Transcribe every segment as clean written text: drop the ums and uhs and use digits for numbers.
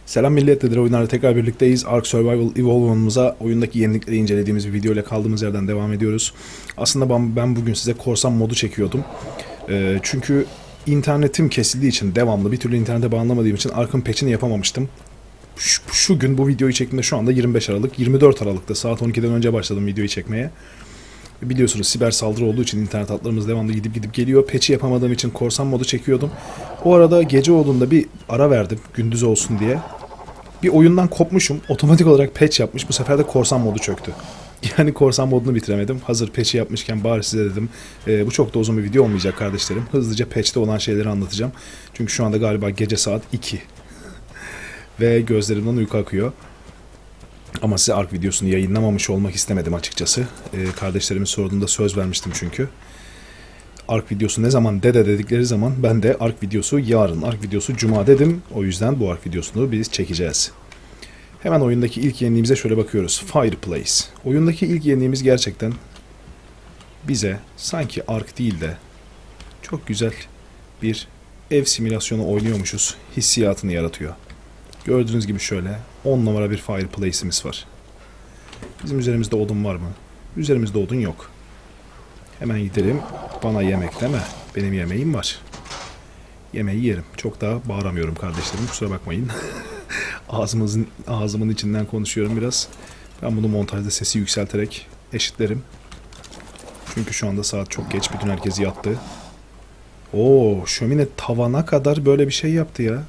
Selam millet, Dedir oyunlarla tekrar birlikteyiz. Ark Survival Evolve'umuza oyundaki yenilikleri incelediğimiz bir video ile kaldığımız yerden devam ediyoruz. Aslında ben bugün size korsan modu çekiyordum. Çünkü internetim kesildiği için devamlı bir türlü internete bağlanamadığım için Ark'ın patch'ini yapamamıştım. Şu gün bu videoyu çektiğimde şu anda 25 Aralık, 24 Aralık'ta saat 12'den önce başladım videoyu çekmeye. Biliyorsunuz siber saldırı olduğu için internet hatlarımız devamlı gidip geliyor. Patch'i yapamadığım için korsan modu çekiyordum. O arada gece olduğunda bir ara verdim gündüz olsun diye. Bir oyundan kopmuşum. Otomatik olarak patch yapmış. Bu sefer de korsan modu çöktü. Yani korsan modunu bitiremedim. Hazır patch'i yapmışken bari size dedim. Bu çok da uzun bir video olmayacak kardeşlerim. Hızlıca patch'te olan şeyleri anlatacağım. Çünkü şu anda galiba gece saat 2. Ve gözlerimden uyku akıyor. Ama size Ark videosunu yayınlamamış olmak istemedim açıkçası. Kardeşlerimin sorduğunda söz vermiştim çünkü. Ark videosu ne zaman dedikleri zaman ben de Ark videosu yarın, Ark videosu cuma dedim. O yüzden bu Ark videosunu biz çekeceğiz. Hemen oyundaki ilk yeniliğimize şöyle bakıyoruz. Fireplace. Oyundaki ilk yeniliğimiz gerçekten bize sanki Ark değil de çok güzel bir ev simülasyonu oynuyormuşuz hissiyatını yaratıyor. Gördüğünüz gibi şöyle 10 numara bir fireplace'imiz var. Bizim üzerimizde odun var mı? Üzerimizde odun yok. Hemen gidelim. Bana yemek deme. Benim yemeğim var. Yemeği yerim. Çok daha bağıramıyorum kardeşlerim. Kusura bakmayın. Ağzımın içinden konuşuyorum biraz. Ben bunu montajda sesi yükselterek eşitlerim. Çünkü şu anda saat çok geç. Bütün herkes yattı. Oo, şömine tavana kadar böyle bir şey yaptı ya.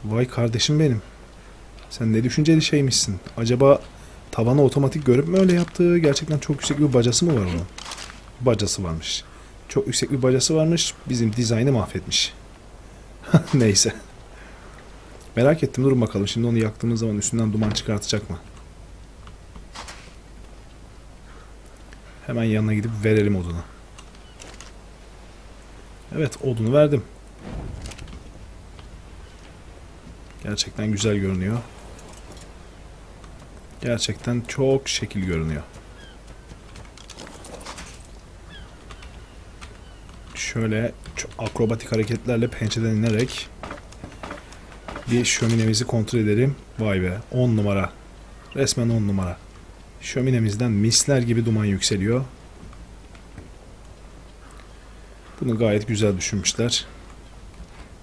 Vay kardeşim benim. Sen ne düşünceli şeymişsin. Acaba tavana otomatik görüp mü öyle yaptı? Gerçekten çok yüksek bir bacası mı var onun? Bacası varmış. Çok yüksek bir bacası varmış. Bizim dizaynı mahvetmiş. Neyse. Merak ettim. Durun bakalım. Şimdi onu yaktığımız zaman üstünden duman çıkartacak mı? Hemen yanına gidip verelim odunu. Evet, odunu verdim. Gerçekten güzel görünüyor. Gerçekten çok şekil görünüyor. Şöyle akrobatik hareketlerle pençeden inerek bir şöminemizi kontrol edelim. Vay be, 10 numara. Resmen 10 numara. Şöminemizden misler gibi duman yükseliyor. Bunu gayet güzel düşünmüşler.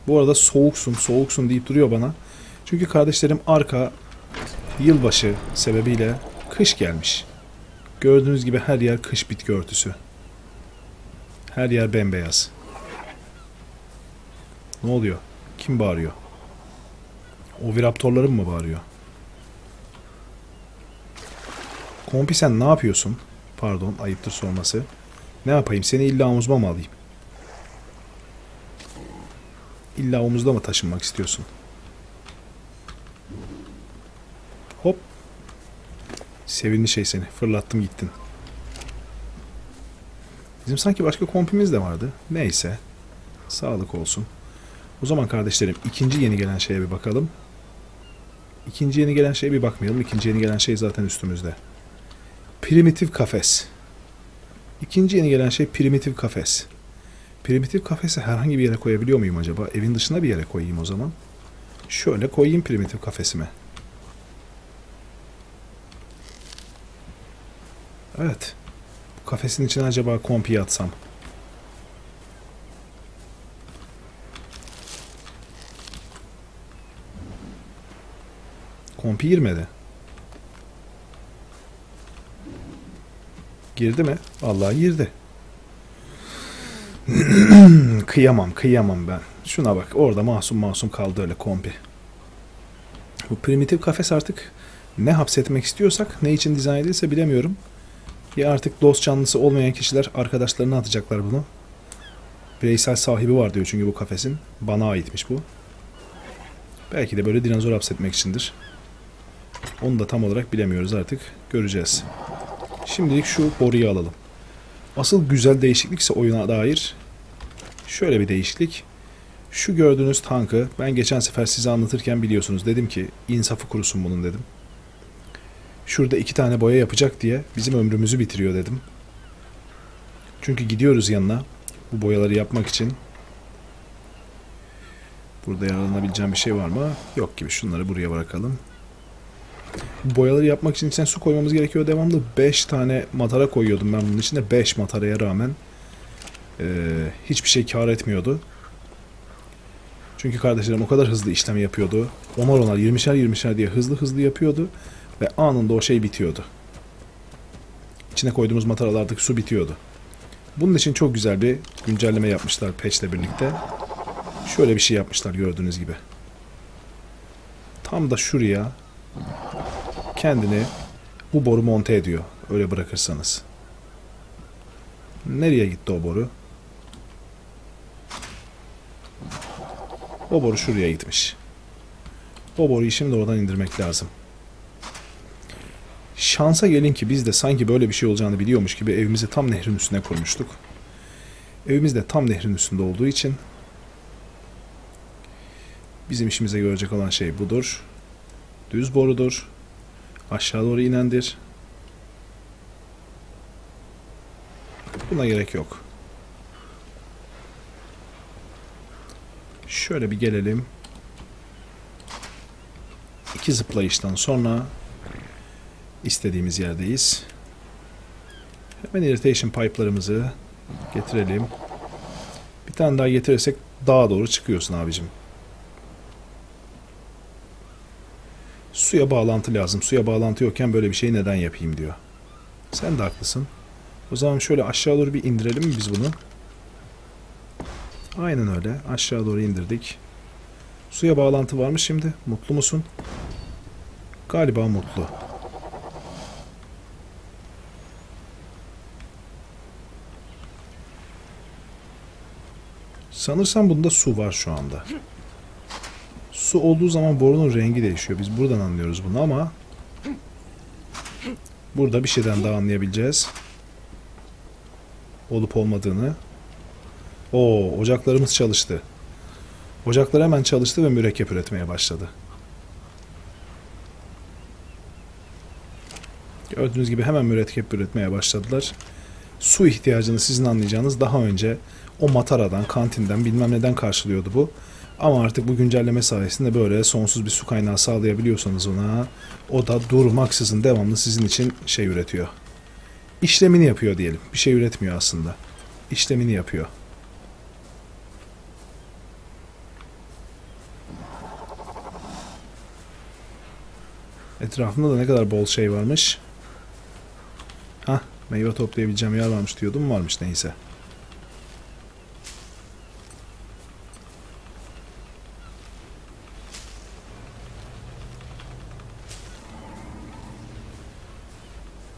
Bu arada soğuksun deyip duruyor bana. Çünkü kardeşlerim Ark'a yılbaşı sebebiyle kış gelmiş. Gördüğünüz gibi her yer kış bitki örtüsü. Her yer bembeyaz. Ne oluyor? Kim bağırıyor? Oviraptorlarım mı bağırıyor? Kompi sen ne yapıyorsun? Pardon, ayıptır sorması. Ne yapayım? Seni illa omuzuma mı alayım? İlla omuzda mı taşınmak istiyorsun? Hop. Sevimli şey seni. Fırlattım gittin. Bizim sanki başka kompimiz de vardı. Neyse. Sağlık olsun. O zaman kardeşlerim ikinci yeni gelen şeye bir bakalım. İkinci yeni gelen şeye bir bakmayalım. İkinci yeni gelen şey zaten üstümüzde. Primitif kafes. İkinci yeni gelen şey primitif kafes. Primitif kafesi herhangi bir yere koyabiliyor muyum acaba? Evin dışına bir yere koyayım o zaman. Şöyle koyayım primitif kafesime. Evet. Bu kafesin içine acaba kompiyi atsam. Kompi girmedi. Girdi mi? Vallahi girdi. Kıyamam ben. Şuna bak, orada masum kaldı öyle kompi. Bu primitif kafes artık ne hapsetmek istiyorsak, ne için dizayn edilse bilemiyorum. Ya artık dost canlısı olmayan kişiler arkadaşlarına atacaklar bunu. Bireysel sahibi var diyor çünkü bu kafesin. Bana aitmiş bu. Belki de böyle dinozor hapsetmek içindir. Onu da tam olarak bilemiyoruz artık. Göreceğiz. Şimdilik şu boruyu alalım. Asıl güzel değişiklikse oyuna dair şöyle bir değişiklik. Şu gördüğünüz tankı ben geçen sefer size anlatırken biliyorsunuz dedim ki insafı kurusun bunun dedim. Şurada 2 tane boya yapacak diye bizim ömrümüzü bitiriyor dedim. Çünkü gidiyoruz yanına bu boyaları yapmak için. Burada yararlanabileceğim bir şey var mı? Yok gibi. Şunları buraya bırakalım. Boyaları yapmak için içine su koymamız gerekiyor. Devamlı 5 tane matara koyuyordum ben bunun içinde. 5 mataraya rağmen hiçbir şey kâr etmiyordu. Çünkü kardeşlerim o kadar hızlı işlem yapıyordu. Onar onar 20'şer 20'şer diye hızlı hızlı yapıyordu. Ve anında o şey bitiyordu. İçine koyduğumuz mataralardaki su bitiyordu. Bunun için çok güzel bir güncelleme yapmışlar patch ile birlikte. Şöyle bir şey yapmışlar gördüğünüz gibi. Tam da şuraya kendini bu boru monte ediyor. Öyle bırakırsanız. Nereye gitti o boru? O boru şuraya gitmiş. O boruyu şimdi oradan indirmek lazım. Şansa gelin ki biz de sanki böyle bir şey olacağını biliyormuş gibi evimizi tam nehrin üstüne kurmuştuk. Evimiz de tam nehrin üstünde olduğu için bizim işimize görecek olan şey budur. Düz borudur. Aşağı doğru inendir. Buna gerek yok. Şöyle bir gelelim. 2 zıplayıştan sonra istediğimiz yerdeyiz. Hemen irritation pipe'larımızı getirelim. Bir tane daha getirirsek dağa doğru çıkıyorsun abicim. Suya bağlantı lazım. Suya bağlantı yokken böyle bir şeyi neden yapayım diyor. Sen de haklısın. O zaman şöyle aşağı doğru bir indirelim mi biz bunu? Aynen öyle. Aşağı doğru indirdik. Suya bağlantı var mı şimdi? Mutlu musun? Galiba mutlu. Sanırsam bunda su var şu anda. Su olduğu zaman borunun rengi değişiyor. Biz buradan anlıyoruz bunu ama burada bir şeyden daha anlayabileceğiz. Olup olmadığını. Oo, ocaklarımız çalıştı. Ocaklar hemen çalıştı ve mürekkep üretmeye başladı. Gördüğünüz gibi hemen mürekkep üretmeye başladılar. Su ihtiyacını sizin anlayacağınız daha önce o mataradan, kantinden bilmem neden karşılıyordu bu. Ama artık bu güncelleme sayesinde böyle sonsuz bir su kaynağı sağlayabiliyorsanız ona, o da durmaksızın devamlı sizin için şey üretiyor. İşlemini yapıyor diyelim. Bir şey üretmiyor aslında. İşlemini yapıyor. Etrafında da ne kadar bol şey varmış. Hah, meyve toplayabileceğim yer varmış diyordum. Varmış neyse.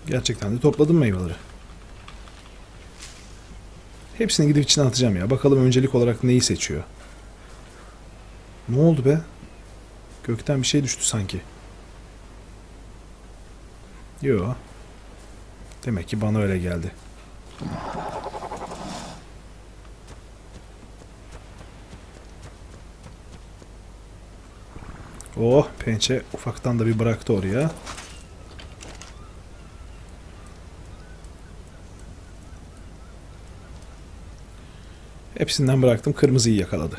Gerçekten de topladım meyveleri. Hepsini gidip içine atacağım ya. Bakalım öncelik olarak neyi seçiyor. Ne oldu be? Gökten bir şey düştü sanki. Yo. Demek ki bana öyle geldi. Oh, pençe ufaktan da bir bıraktı oraya. Hepsinden bıraktım. Kırmızıyı yakaladı.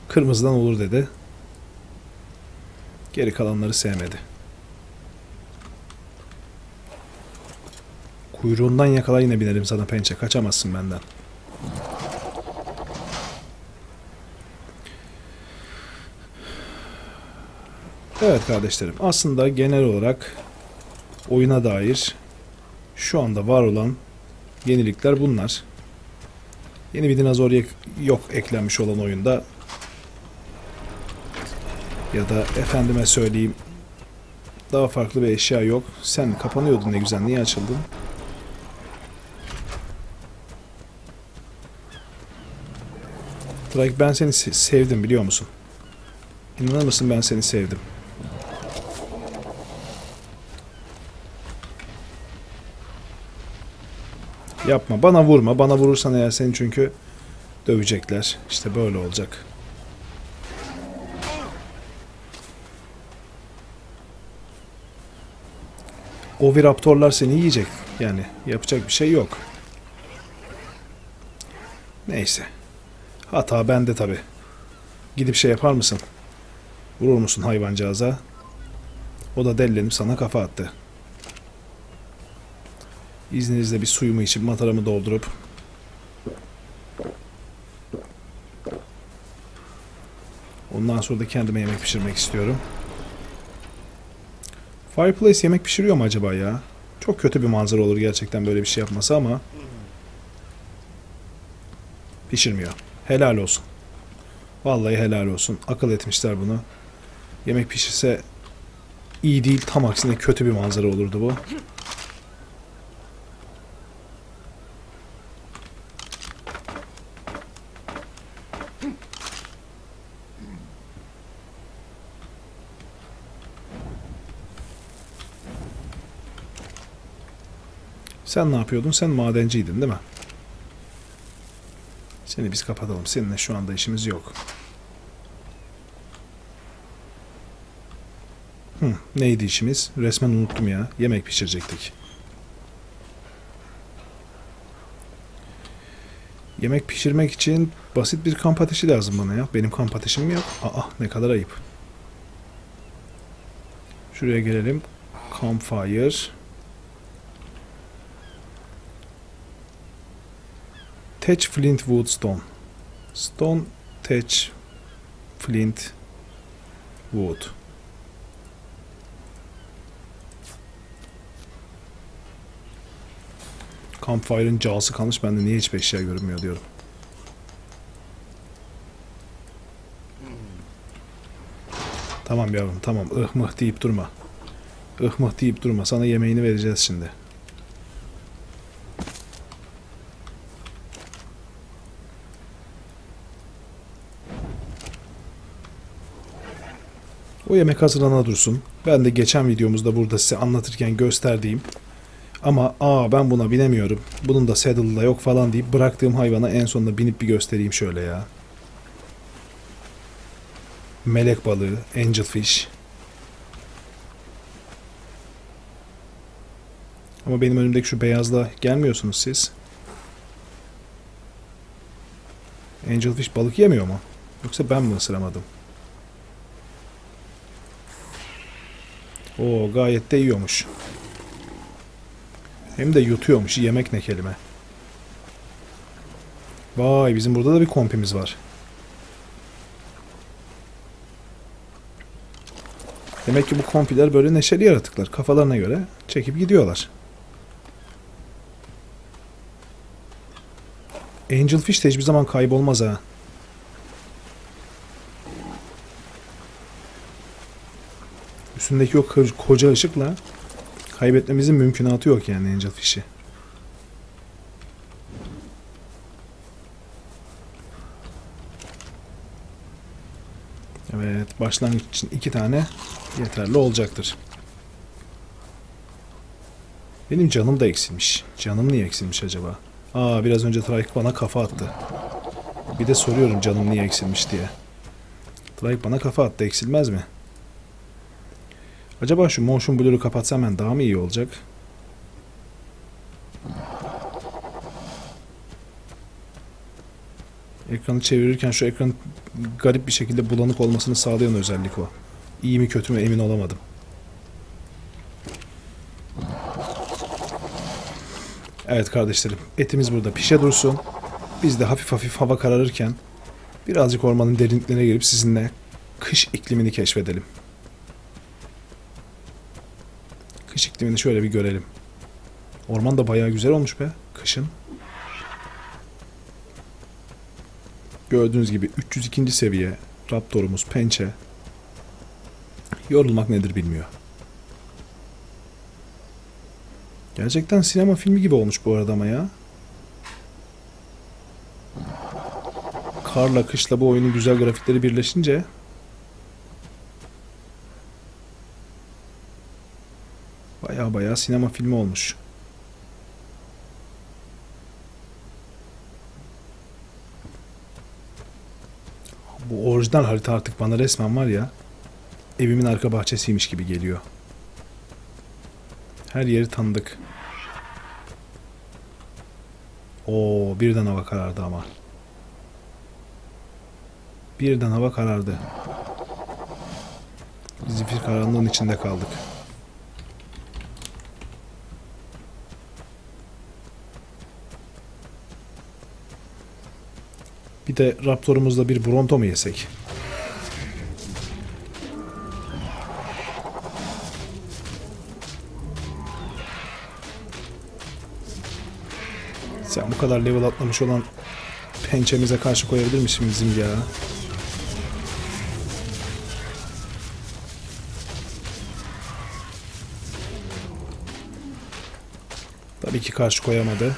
Kırmızıdan olur dedi. Geri kalanları sevmedi. Kuyruğundan yakala yine binerim sana pençe. Kaçamazsın benden. Evet kardeşlerim. Aslında genel olarak oyuna dair şu anda var olan yenilikler bunlar. Yeni bir dinozor yok eklenmiş olan oyunda. Ya da efendime söyleyeyim daha farklı bir eşya yok. Sen kapanıyordun ne güzel. Niye açıldın? Drake, ben seni sevdim biliyor musun? İnanır mısın, ben seni sevdim. Yapma. Bana vurma. Bana vurursan eğer seni çünkü dövecekler. İşte böyle olacak. Oviraptorlar seni yiyecek. Yani yapacak bir şey yok. Neyse. Hata bende tabi. Gidip şey yapar mısın? Vurur musun hayvancağıza? O da dellenip sana kafa attı. İzninizle bir suyumu içip mataramı doldurup ondan sonra da kendime yemek pişirmek istiyorum. Fireplace yemek pişiriyor mu acaba ya? Çok kötü bir manzara olur gerçekten böyle bir şey yapması ama pişirmiyor. Helal olsun. Vallahi helal olsun. Akıl etmişler bunu. Yemek pişirse iyi değil, tam aksine kötü bir manzara olurdu bu. Sen ne yapıyordun? Sen madenciydin değil mi? Seni biz kapatalım. Seninle şu anda işimiz yok. Neydi işimiz? Resmen unuttum ya. Yemek pişirecektik. Yemek pişirmek için basit bir kamp ateşi lazım bana ya. Benim kamp ateşim yok. Aa, ne kadar ayıp. Şuraya gelelim. Campfire. Thatch flint wood stone. Stone, thatch, flint, wood. Campfire'ın cağısı kalmış. Bende niye hiçbir eşya görünmüyor diyorum. Tamam yavrum, tamam. Mıh deyip durma. Mıh deyip durma. Sana yemeğini vereceğiz şimdi. O yemek hazırlana dursun. Ben de geçen videomuzda burada size anlatırken gösterdiğim ama ben buna binemiyorum. Bunun da saddle'ı da yok falan deyip bıraktığım hayvana en sonunda binip bir göstereyim şöyle ya. Melek balığı, angelfish. Ama benim önümdeki şu beyazla gelmiyorsunuz siz. Angelfish balık yemiyor mu? Yoksa ben mi ısıramadım? Oo, gayet de yiyormuş. Hem de yutuyormuş. Yemek ne kelime. Vay, bizim burada da bir kompimiz var. Demek ki bu kompiler böyle neşeli yaratıklar. Kafalarına göre çekip gidiyorlar. Angelfish de hiçbir zaman kaybolmaz ha. Üstündeki o koca ışıkla kaybetmemizin mümkünatı yok yani Angelfish'i. Evet, başlangıç için 2 tane yeterli olacaktır. Benim canım da eksilmiş. Canım niye eksilmiş acaba? Biraz önce Trike bana kafa attı. Bir de soruyorum canım niye eksilmiş diye. Trike bana kafa attı, eksilmez mi? Acaba şu motion blur'u kapatsam ben daha mı iyi olacak? Ekranı çevirirken şu ekran garip bir şekilde bulanık olmasını sağlayan özellik o. İyi mi kötü mü emin olamadım. Evet kardeşlerim, etimiz burada pişe dursun. Biz de hafif hafif hava kararırken birazcık ormanın derinliklerine girip sizinle kış iklimini keşfedelim. Kış iklimini şöyle bir görelim. Orman da bayağı güzel olmuş be kışın. Gördüğünüz gibi 302. seviye Raptor'umuz pençe. Yorulmak nedir bilmiyor. Gerçekten sinema filmi gibi olmuş bu arada ama ya. Karla, kışla bu oyunun güzel grafikleri birleşince bayağı sinema filmi olmuş. Bu orijinal harita artık bana resmen var ya, evimin arka bahçesiymiş gibi geliyor. Her yeri tanıdık. Birden hava karardı ama. Birden hava karardı. Zifir karanlığın içinde kaldık. Bir de Raptor'umuzla bir Bronto mu yesek? Sen bu kadar level atlamış olan pençemize karşı koyabilir misin bizim ya? Tabii ki karşı koyamadı.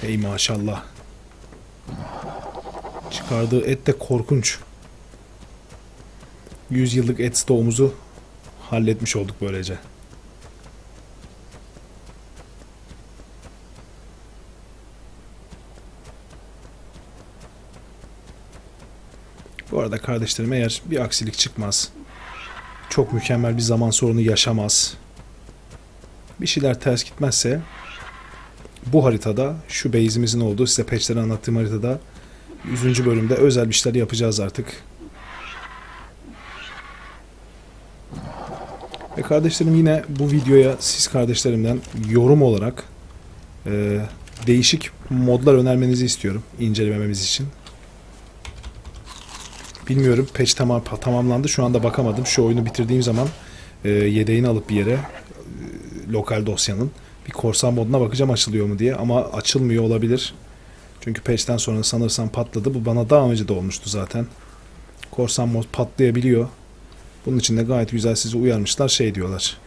Hey maşallah. Çıkardığı et de korkunç. 100 yıllık et stoğumuzu halletmiş olduk böylece. Bu arada kardeşlerim, eğer bir aksilik çıkmaz, çok mükemmel bir zaman sorunu yaşamaz, bir şeyler ters gitmezse bu haritada, şu base'imizin olduğu, size patch'leri anlattığım haritada 100. bölümde özel bir şeyler yapacağız artık. Ve kardeşlerim, yine bu videoya siz kardeşlerimden yorum olarak değişik modlar önermenizi istiyorum incelememiz için. Bilmiyorum, patch tamamlandı, şu anda bakamadım. Şu oyunu bitirdiğim zaman yedeğini alıp bir yere, lokal dosyanın bir korsan moduna bakacağım açılıyor mu diye, ama açılmıyor olabilir. Çünkü patch'ten sonra sanırsam patladı. Bu bana daha önce de olmuştu zaten. Korsan mod patlayabiliyor. Bunun için de gayet güzel sizi uyarmışlar. Şey diyorlar: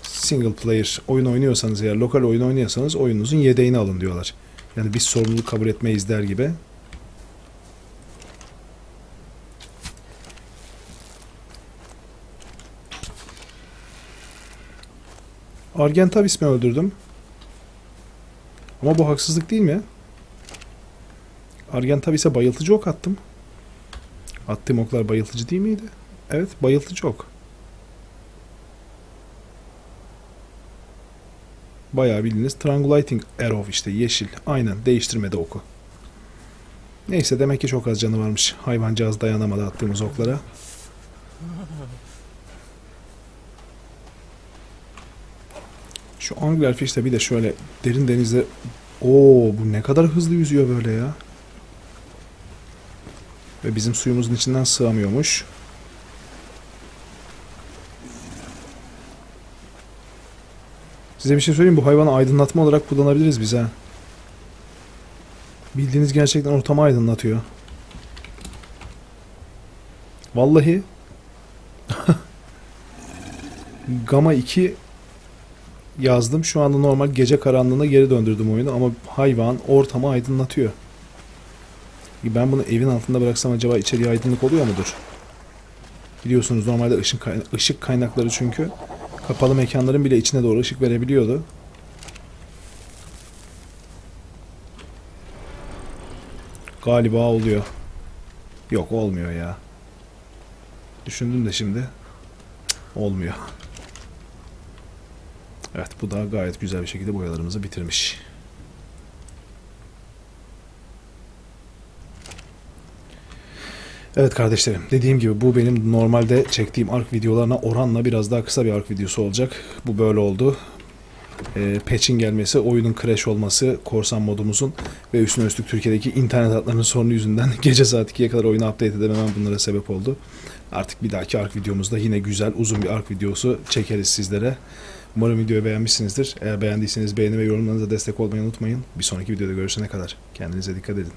single player oyun oynuyorsanız, eğer lokal oyun oynuyorsanız oyununuzun yedeğini alın diyorlar. Yani biz sorumluluk kabul etmeyiz der gibi. Argentavis mi öldürdüm? Ama bu haksızlık değil mi? Argentavis'e bayıltıcı ok attım. Attığım oklar bayıltıcı değil miydi? Evet, bayıltıcı ok. Bayağı bildiğiniz Triangulating Arrow, işte yeşil. Aynen, değiştirmedi oku. Neyse, demek ki çok az canı varmış. Hayvancağız dayanamadı attığımız oklara. Şu Anglerfish de bir de şöyle derin denizde... Oo, bu ne kadar hızlı yüzüyor böyle ya. Ve bizim suyumuzun içinden sığamıyormuş. Size bir şey söyleyeyim, bu hayvanı aydınlatma olarak kullanabiliriz biz ha. Bildiğiniz gerçekten ortamı aydınlatıyor. Vallahi Gamma 2 yazdım. Şu anda normal gece karanlığına geri döndürdüm oyunu, ama hayvan ortamı aydınlatıyor. Ben bunu evin altında bıraksam acaba içeriye aydınlık oluyor mudur? Biliyorsunuz normalde ışık kaynakları, çünkü kapalı mekanların bile içine doğru ışık verebiliyordu. Galiba oluyor. Yok, olmuyor ya. Düşündüm de şimdi. Olmuyor. Evet, bu da gayet güzel bir şekilde boyalarımızı bitirmiş. Evet kardeşlerim, dediğim gibi bu benim normalde çektiğim Ark videolarına oranla biraz daha kısa bir Ark videosu olacak. Bu böyle oldu. Patch'in gelmesi, oyunun crash olması, korsan modumuzun ve üstüne üstlük Türkiye'deki internet hatlarının sorunu yüzünden gece saat 2'ye kadar oyunu update edememem bunlara sebep oldu. Artık bir dahaki Ark videomuzda yine güzel, uzun bir Ark videosu çekeriz sizlere. Umarım videoyu beğenmişsinizdir. Eğer beğendiyseniz beğeni ve yorumlarınıza destek olmayı unutmayın. Bir sonraki videoda görüşene kadar kendinize dikkat edin.